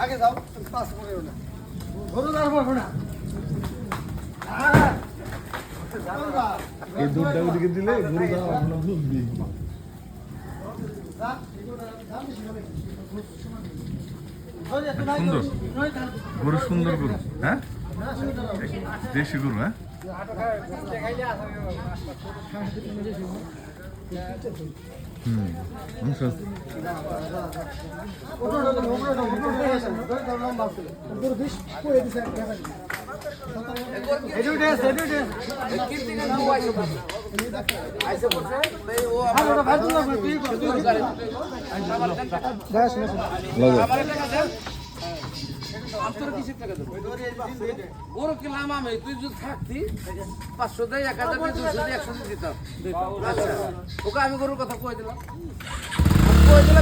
আগে যাও পাস করে না ধরো তারপর না এই দুধটা ওদিকে দিলে গরুটা আপনার দুধ দিই সুন্দর গরু সুন্দর গরু হ্যাঁ দেশি গরু হ্যাঁ গরু কিনলাম আমি তুই যদি থাকতি 500 দেয় 1000 200 100 দিতাম আচ্ছা ওকে আমি গরুর কথা কয়ে দিলাম